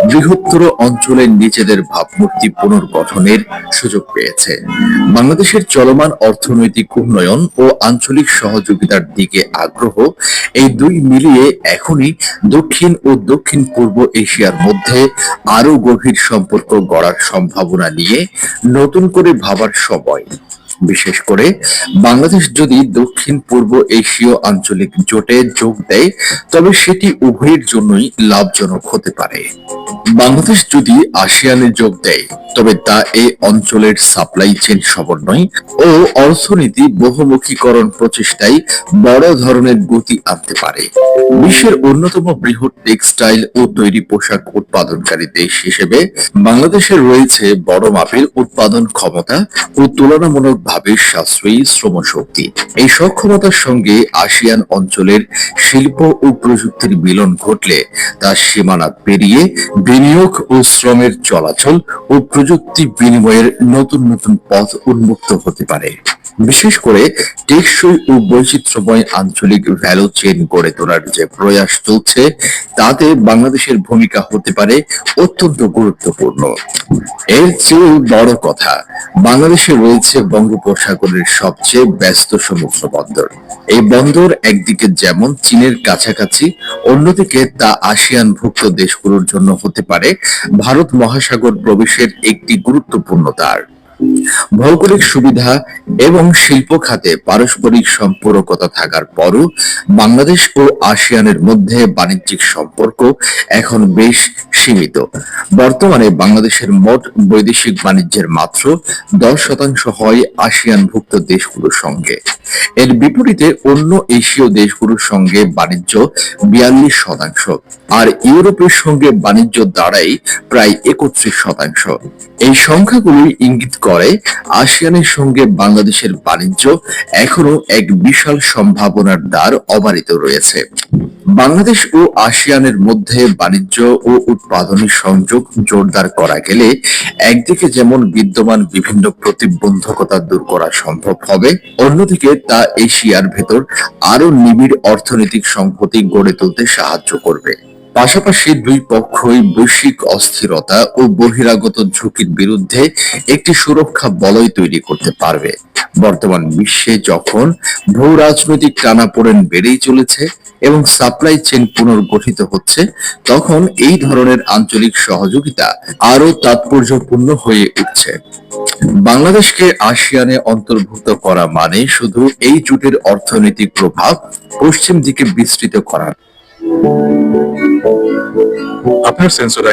বৃহত্তর অঞ্চলে নিজেদের ভাবমূর্তি পুনর্গঠনের সুযোগ পেয়েছে। বাংলাদেশের চলমান অর্থনৈতিক উন্নয়ন ও আঞ্চলিক সহযোগিতার দিকে আগ্রহ, এই দুই মিলিয়ে এখনই দক্ষিণ ও দক্ষিণ পূর্ব এশিয়ার মধ্যে আরো গভীর সম্পর্ক গড়ার সম্ভাবনা নিয়ে নতুন করে ভাবার সময়। বিশেষ করে বাংলাদেশ যদি দক্ষিণ পূর্ব এশীয় আঞ্চলিক জোটে যোগ দেয়, তবে সেটি উভয়ের জন্যই লাভজনক হতে পারে। বাংলাদেশ যদি আসিয়ানে যোগ দেয়, তবে তা এই অঞ্চলের সাপ্লাই চেইন সমন্বয় ও অর্থনীতি বহুমুখীকরণ প্রচেষ্টায় বড় ধরনের গতি আনতে পারে। বিশ্বের অন্যতম বৃহৎ টেক্সটাইল ও তৈরি পোশাক উৎপাদনকারী দেশ হিসেবে বাংলাদেশের রয়েছে বড় মাপের উৎপাদন ক্ষমতা ও তুলনামূলকভাবে সাশ্রয়ী শ্রমশক্তি। এই সক্ষমতার সঙ্গে আসিয়ান অঞ্চলের শিল্প ও প্রযুক্তির মিলন ঘটলে তা সীমানা পেরিয়ে বিনিয়োগ ও শ্রমের চলাচল ও প্রযুক্তি বিনিময়ের নতুন নতুন পথ উন্মুক্ত হতে পারে। বিশেষ করে টেকসই ও বৈচিত্র্যময় আঞ্চলিক ভ্যালু চেইন গড়ে তোলার যে প্রয়াস চলছে, তাতে বাংলাদেশের ভূমিকা হতে পারে অত্যন্ত গুরুত্বপূর্ণ। এর চেয়ে বড় কথা, বাংলাদেশে রয়েছে বঙ্গোপসাগরের সবচেয়ে ব্যস্ত সমুদ্র বন্দর। এই বন্দর একদিকে যেমন চীনের কাছাকাছি, অন্যদিকে তা আসিয়ানভুক্ত দেশগুলোর জন্য হতে পারে ভারত মহাসাগর প্রবেশের একটি গুরুত্বপূর্ণ দ্বার। ভৌগোলিক সুবিধা এবং শিল্প খাতে পারস্পরিক সম্পর্কতা থাকার পরও বাংলাদেশ ও আসিয়ানের মধ্যে বাণিজ্যিক সম্পর্ক এখন বেশ সীমিত। বর্তমানে বাংলাদেশের মোট বৈদেশিক বাণিজ্যের মাত্র 10% হয় আসিয়ানভুক্ত দেশগুলোর সঙ্গে। এর বিপরীতে অন্য এশীয় দেশগুলোর সঙ্গে বাণিজ্য 42%, আর ইউরোপের সঙ্গে বাণিজ্য দাঁড়ায় প্রায় 31%। এই সংখ্যাগুলি ইঙ্গিত করে আসিয়ানের সঙ্গে বাংলাদেশের বাণিজ্য এখনো এক বিশাল সম্ভাবনার দ্বার অবারিত রয়েছে। বাংলাদেশ ও আসিয়ানের মধ্যে বাণিজ্য ও উৎপাদনের সংযোগ জোরদার করা গেলে একদিকে যেমন বিদ্যমান বিভিন্ন প্রতিবন্ধকতা দূর করা সম্ভব হবে, অন্যদিকে তা এশিয়ার ভেতর আরো নিবিড় অর্থনৈতিক সংহতি গড়ে তুলতে সাহায্য করবে। পাশাপাশি দুই পক্ষই বৈশ্বিক অস্থিরতা ও বহিরাগত ঝুঁকির বিরুদ্ধে একটি সুরক্ষা বলয় তৈরি করতে পারবে। বর্তমান বিশ্বে যখন ভূ রাজনৈতিক টানাপোড়েন বেড়েই চলেছে এবং সাপ্লাই চেইন পুনর্গঠিত হচ্ছে, তখন এই ধরনের আঞ্চলিক সহযোগিতা আরো তাৎপর্যপূর্ণ হয়ে উঠছে। বাংলাদেশকে আসিয়ানে অন্তর্ভুক্ত করা মানে শুধু এই জোটের অর্থনৈতিক প্রভাব পশ্চিম দিকে বিস্তৃত করা। আপনার সেন্সর